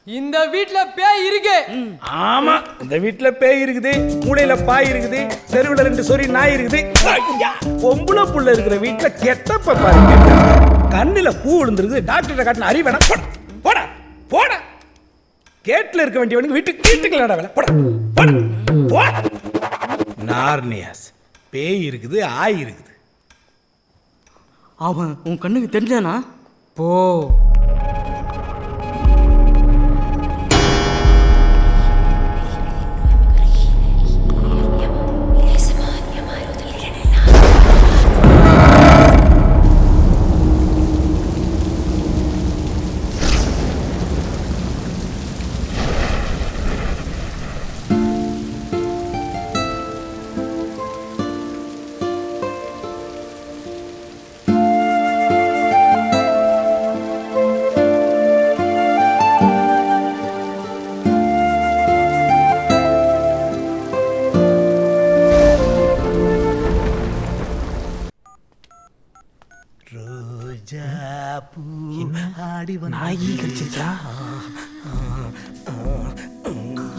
இந்த வீட்ல பேய் இருக்கு. ஆமா, இந்த வீட்ல பேய் இருக்குது, மூளையில பாய் இருக்குது, தெருவுல 2 சொறி நாய் இருக்குது. பொம்பளை புள்ள இருக்கிற வீட்ல கெட்டப்ப பாருங்க. கண்ணுல பூ விழுந்துருக்குது, டாக்டர் காட்டின அறிவேணா போட போட. கேட்ல இருக்க வேண்டியவனுக்கு வீட்டுக்குள்ளடா வேலை போட போட போட. நார்னியாஸ் பேய் இருக்குது, ஆய் இருக்குது. அவன் உன் கண்ணுக்கு தெரிஞ்சானா? போ.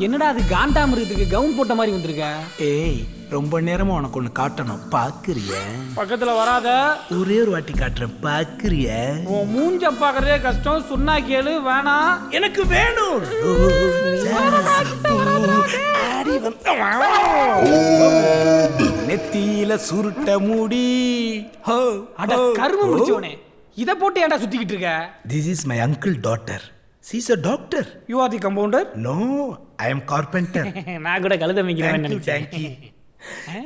என்னடா அது காண்டாமிருகத்துக்கு கவுன் போட்ட மாதிரி வந்திருக்க? ஏய், ரொம்ப நேரமா உனக்கு ஒண்ணு காட்டணும், பாக்குறிய? பக்கத்துல வராத. ஒரே ஒரு வாட்டி காட்டுறேன், பாக்குறிய? உன் மூஞ்ச பாக்குறதே கஷ்டம், சொன்னா கேளு. வேணாம், எனக்கு வேணும். நெத்தியில சுருட்ட முடி. அட கரும முடிச்சவனே, இத போட்டு ஏன்டா சுத்திக்கிட்டு இருக்க? This is my uncle daughter. She's a doctor. You are the compounder? No, I am carpenter. நான் கூட கழுத மேய்க்கிறேன் நினைச்சேன்.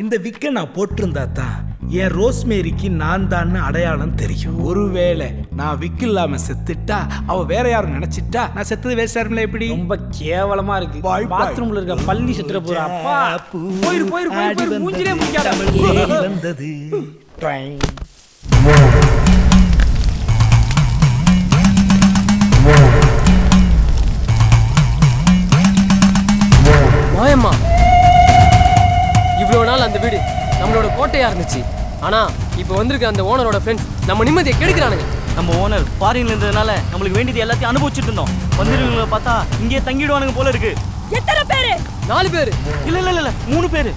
இந்த விக்க நான் போட்டிருந்தா தான் என் ரோஸ்மேரிக்கு நான் தான் அடையாளம் தெரியும். ஒருவேளை நான் விக்கு இல்லாம செத்துட்டா, அவ வேற யாரும் நினைச்சிட்டா நான் செத்தது வேஸ்டாருல. எப்படி? ரொம்ப கேவலமா இருக்கு. பாத்ரூம்ல இருக்க பள்ளி செத்துற போற. அப்பா போயிரு போயிரு போயிரு, மூஞ்சிலே முடிக்காத. வந்தது மாயம்மா, இவ்வளவு நாள் அந்த வீடு நம்மளோட கோட்டையா இருந்துச்சு. ஆனா இப்ப வந்திருக்க அந்த ஓனரோட ஃப்ரெண்ட்ஸ் நம்ம நிம்மதியை கெடுக்கிறானுங்க. நம்ம ஓனர் ஃபாரின்ல இருந்ததுனால நம்மளுக்கு வேண்டியது எல்லாத்தையும் அனுபவிச்சுட்டு இருந்தோம். வந்திருக்கவங்கள பார்த்தா இங்கே தங்கிடுவானுங்க போல இருக்கு. எத்தனை பேரு? 4 பேரு. இல்ல இல்ல இல்ல 3 பேரு.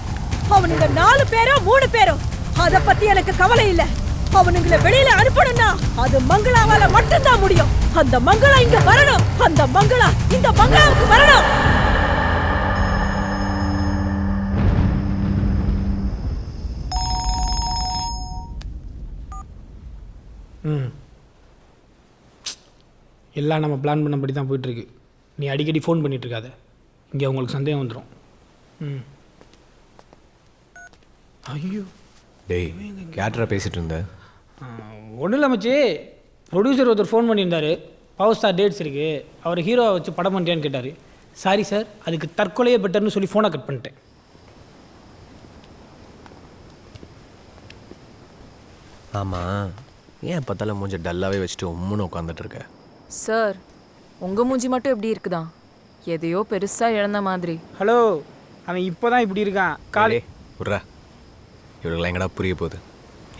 அவனுங்க 4 பேரோ 3 பேரோ அத பத்தி எனக்கு கவலை இல்ல. அவனுங்களை வெளியில அனுப்பணும்னா அது மங்களாவால மட்டும்தான் முடியும். அந்த மங்களா இங்க வரணும். அந்த மங்களா இந்த பங்களாவுக்கு வரணும். எல்லாம் நம்ம பிளான் பண்ணபடி தான் போயிட்டுருக்கு. நீ அடிக்கடி ஃபோன் பண்ணிட்டு இருக்காத, இங்கே உங்களுக்கு சந்தேகம் வந்துடும். ஐயோ, டேய், கேட்டரா பேசிட்டு இருந்த? ஒன்றும் இல்லை மச்சி, ப்ரொடியூசர் ஒருத்தர் ஃபோன் பண்ணியிருந்தார். பவர் ஸ்டார் டேட்ஸ் இருக்குது, அவர் ஹீரோவை வச்சு படம் பண்ணிட்டேன்னு கேட்டார். சாரி சார், அதுக்கு தற்கொலையே பெட்டர்னு சொல்லி ஃபோனை கட் பண்ணிட்டேன். ஆமாம், ஏன் பார்த்தாலும் மூஞ்ச டல்லாகவே வச்சுட்டு உம்முன்னு உட்காந்துட்டு இருக்க? சார், உங்கள் மூஞ்சி மட்டும் எப்படி இருக்குதா? எதையோ பெருசாக இழந்த மாதிரி. ஹலோ, அவன் இப்போ தான் இப்படி இருக்கான். காலே விட்றா, இவருக்கெல்லாம் எங்கடா புரிய போகுது?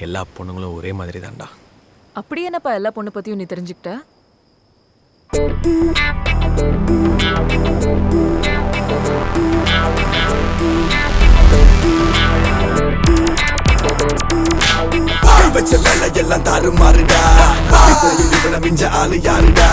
எல்லா பொண்ணுங்களும் ஒரே மாதிரி தான்டா. அப்படி என்னப்பா எல்லா பொண்ணு பற்றியும் நீ தெரிஞ்சுக்கிட்ட? வச்ச வேலை எல்லாம் தாறுமாறுடா. மிஞ்ச ஆளு யாருடா?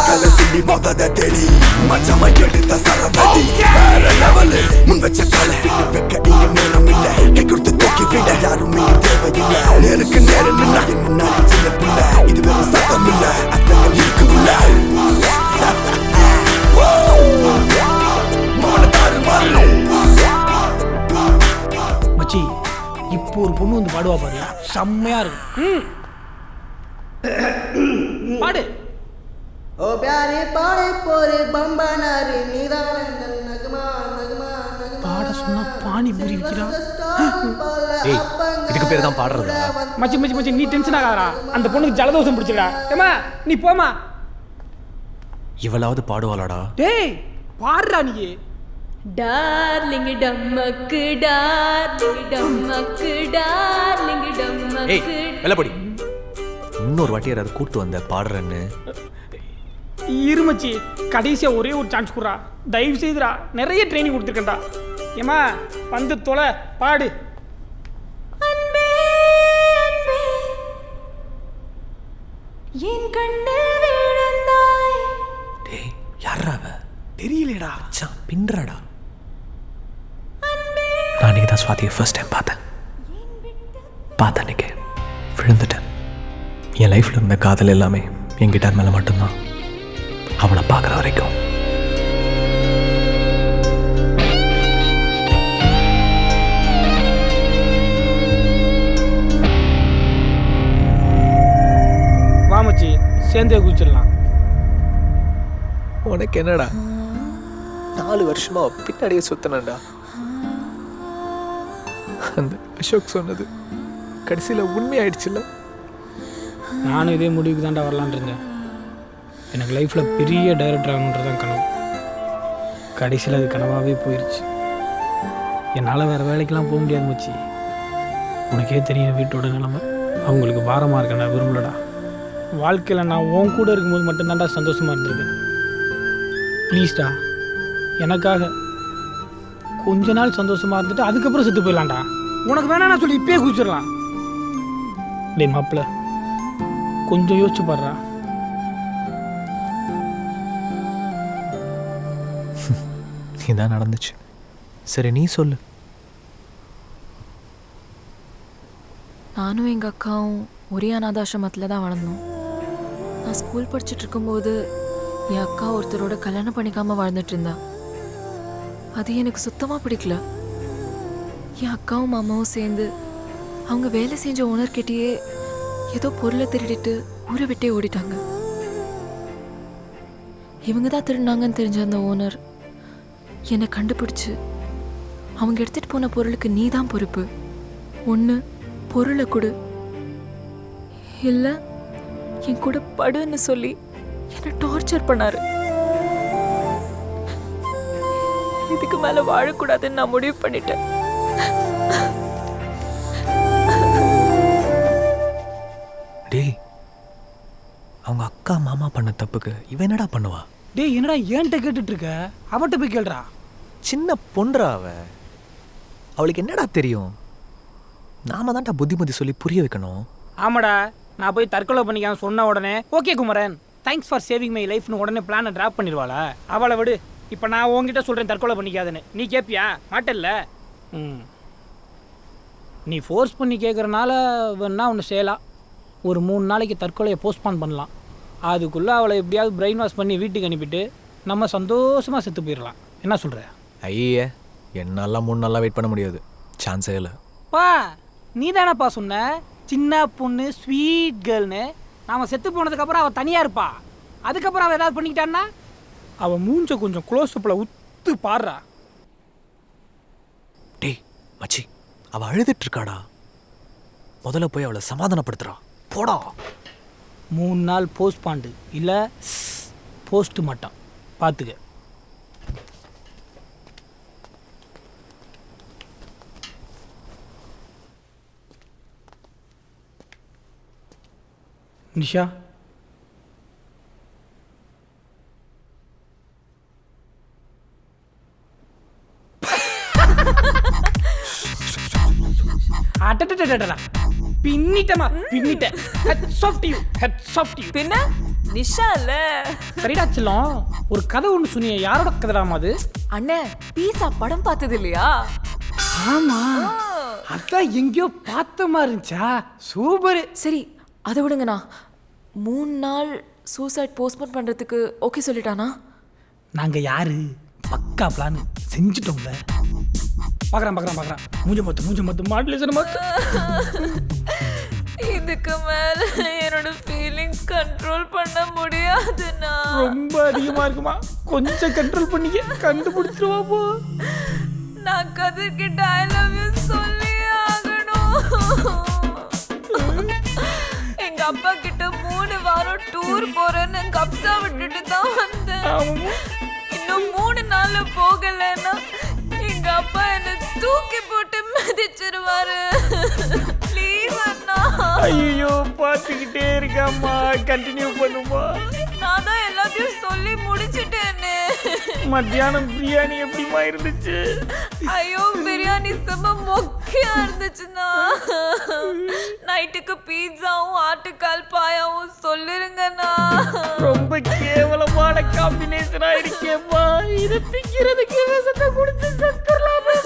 கலை சிண்டி மொத தேடி மச்சமா எடுத்த சரவடி. வேற லெவலு முன் வச்ச கலை வைக்க இங்க நேரம் இல்ல. கை கொடுத்து தூக்கி விட யாரும் இங்க தேவையில்லை. நேருக்கு நேரம் நின்னா என் முன்னாடி சின்ன பிள்ளை. இது வெறும் சத்தம் இல்ல, அர்த்தங்கள் இருக்குல்ல. மோன தாறுமாறு. மச்சி, இப்போ ஒரு பொண்ணு வந்து பாடுவா பாரு, செம்மையா இருக்கு. பாடு. ओ प्यारे पाड़े पोरे बम्बा नारे निदानंदन नगमा नगमा नगमा. பாட சொன்னா பானிபூரி விக்கிறான். ஏய், இதுக்கு பேர் தான் பாடுறதா? மச்சி மச்சி மச்சி, நீ டென்ஷன் ஆகாதடா. அந்த பொண்ணுக்கு ஜலதோஷம் பிடிச்சிடா. ஏமா நீ போமா. இவளாவது பாடுவாளாடா? டேய் பாடுறா நீ. டார்லிங் டம்மக்கு டார்லிங் டம்மக்கு டார்லிங் ஏய், டம்மக்கு. வெள்ளப்படி, இன்னொரு வாட்டி யாராவது கூட்டு வந்த பாடுறேன்னு. இருமச்சி கடைசியாக ஒரே ஒரு சான்ஸ் கொடுறா, தயவு செய்துடா. நிறைய ட்ரைனிங் கொடுத்துருக்கேன்டா. ஏமா வந்து தொலை, பாடு. டேய் யாரா அவ? தெரியலடா. மச்சான் பின்றடா. நான் அன்னைக்கு தான் சுவாதியை ஃபர்ஸ்ட் டைம் பார்த்த அன்னைக்கு விழுந்துட்டேன். என் லைஃப்பில் இருந்த காதல் எல்லாமே என் கிட்டார் மேலே மட்டும்தான். அவனை பார்க்குற வரைக்கும் வாமச்சி சேர்ந்தே குச்சிடலாம். உனக்கு என்னடா? 4 வருஷமா பின்னாடியே சுத்தனடா. அந்த அசோக் சொன்னது கடைசியில் உண்மையாயிடுச்சுல்ல. நானும் இதே முடிவுக்கு தான்டா வரலான் இருந்தேன். எனக்கு லைஃப்பில் பெரிய டைரக்டர் ஆகணுன்றதான் கனவு. கடைசியில் அது கனவாகவே போயிடுச்சு. என்னால் வேறு வேலைக்கெல்லாம் போக முடியாது மச்சி. உனக்கே தெரியும் வீட்டோட நிலைமை. அவங்களுக்கு பாரமாக இருக்க நான் விரும்பலடா. வாழ்க்கையில் நான் உன் கூட இருக்கும்போது மட்டும்தான்டா சந்தோஷமாக இருந்திருக்கேன். ப்ளீஸ்டா, எனக்காக கொஞ்ச நாள் சந்தோஷமாக இருந்துட்டு அதுக்கப்புறம் செத்து போயிடலாம்டா. உனக்கு வேணாம்னா சொல்லி இப்பயே குதிச்சிடலாம். டே மாப்பிள்ள, கொஞ்சம் யோசிச்சு பாடுறா. இதான் நடந்துச்சு. சரி நீ சொல்லு. நானும் எங்கள் அக்காவும் ஒரே அனாதாசிரமத்தில் தான் வளர்ந்தோம். நான் ஸ்கூல் படிச்சுட்டு இருக்கும்போது என் அக்கா ஒருத்தரோட கல்யாணம் பண்ணிக்காமல் வாழ்ந்துட்டு இருந்தா. அது எனக்கு சுத்தமாக பிடிக்கல. என் அக்காவும் மாமாவும் சேர்ந்து அவங்க வேலை செஞ்ச ஓனர்கிட்டயே ஏதோ பொருளை திருடிட்டு ஊரை விட்டே ஓடிட்டாங்க. இவங்க தான் திருடினாங்கன்னு தெரிஞ்ச அந்த ஓனர் என்னை கண்டுபிடிச்சு அவங்க எடுத்துகிட்டு போன பொருளுக்கு நீ தான் பொறுப்பு, ஒன்று பொருளை கொடு, இல்லை என் கூட படுன்னு சொல்லி என்னை டார்ச்சர் பண்ணாரு. இதுக்கு மேலே வாழக்கூடாதுன்னு நான் முடிவு பண்ணிட்டேன். டேய், அவங்க அக்கா மாமா பண்ண தப்புக்கு இவன் என்னடா பண்ணுவா? டேய் என்னடா ஏன்ட்ட கேட்டுட்டு இருக்க? அவட்ட போய் கேள்றா. சின்ன பொன்றா அவ. அவளுக்கு என்னடா தெரியும்? நாம தான்டா புத்திமதி சொல்லி புரிய வைக்கணும். ஆமாடா, நான் போய் தற்கொலை பண்ணிக்காம சொன்ன உடனே okay Kumaran thanks for saving my லைஃப்னு உடனே பிளானை ட்ராப் பண்ணிடுவாளா? அவளை விடு. இப்போ நான் உங்ககிட்ட சொல்கிறேன் தற்கொலை பண்ணிக்காதுன்னு. நீ கேட்பியா? மாட்டல்ல. நீ ஃபோர்ஸ் பண்ணி கேட்குறனால வேணா ஒன்று செய்யலாம். ஒரு 3 நாளைக்கு தற்கொலையை போஸ்ட்பான் பண்ணலாம். அதுக்குள்ளே அவளை எப்படியாவது பிரெயின் வாஷ் பண்ணி வீட்டுக்கு அனுப்பிட்டு நம்ம சந்தோஷமாக செத்து போயிடலாம். என்ன சொல்கிற? ஐயே, என்னாலாம் 3 நாளாக வெயிட் பண்ண முடியாது. சான்ஸே இல்லை. பா, நீ தானேப்பா சொன்ன சின்ன பொண்ணு ஸ்வீட் கேர்ள்னு. நாம் செத்து போனதுக்கப்புறம் அவள் தனியாக இருப்பா. அதுக்கப்புறம் அவள் ஏதாவது பண்ணிக்கிட்டான்னா அவள் மூஞ்ச கொஞ்சம் க்ளோஸ்அப்பில் உத்து பாடுறா. டேய் மச்சி, அவள் அழுதுட்டு இருக்காடா. முதல்ல போய் அவளை சமாதானப்படுத்துறா. போடா. 3 நாள் போஸ்ட் பாண்டு இல்லை போஸ்ட் மாட்டான். பார்த்துக்க. நிஷா, அடடடடடா பின்னிட்டமா பின்னிட்ட. Hats off to you, hats off to you. பின்ன நிஷா இல்ல. சரிடா செல்லம், ஒரு கதை ஒன்று சொன்னியே, யாரோட கதைடாமா அது? அண்ணே, பீஸா படம் பார்த்தது இல்லையா? ஆமா, அதான் எங்கேயோ பார்த்த மாதிரி இருந்துச்சா? சூப்பர். சரி, அதை விடுங்கண்ணா. 3 நாள் சூசைட் போஸ்ட்போன் பண்ணுறதுக்கு ஓகே சொல்லிட்டானா? நாங்கள் யாரு பக்கா பிளான் செஞ்சுட்டோம்ல. பார்க்குறான் மூஞ்ச மொத்தம் மாடுலேஷன் இதுக்கு மேல என்னோட ஃபீலிங்ஸ் கண்ட்ரோல் பண்ண முடியாதுண்ணா. ரொம்ப அதிகமாக இருக்குமா? கொஞ்சம் கண்ட்ரோல் பண்ணிக்க, கண்டுபிடிச்சிருவா போ. நான் கதிர்கிட்ட ஐ லவ் யூ சொல்லி ஆகணும். எங்க அப்பா கிட்ட 3 வாரம் டூர் போறேன்னு கப்சா விட்டுட்டு தான் வந்தேன். இன்னும் 3 நாள்ல போகலைன்னா எங்க அப்பா என்ன தூக்கி போட்டு மிதிச்சிருவாரு. ப்ளீஸ் அண்ணா. ஐயோ, பார்த்துக்கிட்டே இருக்காம்மா, கண்டினியூ பண்ணுமா. நான் தான் எல்லா எல்லாத்தையும் சொல்லி முடிச்சிட்டேன்னு. மத்தியானம் பிரியாணி எப்படிமா இருந்துச்சு? ஐயோ பிரியாணி செம்ம மொக்கையா இருந்துச்சுண்ணா. நைட்டுக்கு பீட்சாவும் ஆட்டுக்கால் பாயாவும் சொல்லிருங்கண்ணா. ரொம்ப கேவலமான காம்பினேஷனா இருக்கேப்பா. இதை திங்கிறதுக்கு விஷத்தை குடிச்சு சக்கரலாமே.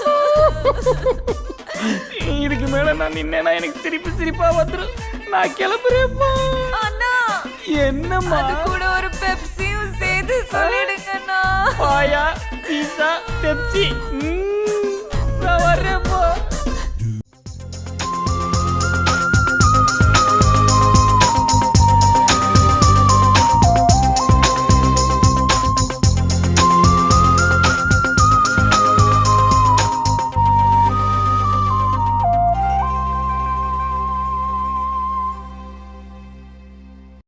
இதுக்கு மேல நான் நின்னா எனக்கு சிரிப்பா வந்துடும். நான் கிளம்புறேன்ப்பா. அண்ணா என்னம்மா? அது கூட ஒரு பெப்சியும் சேர்த்து சொல்லிடுங்கண்ணா. பாயா பீஸா பெப்சி நான் வர்றேன்.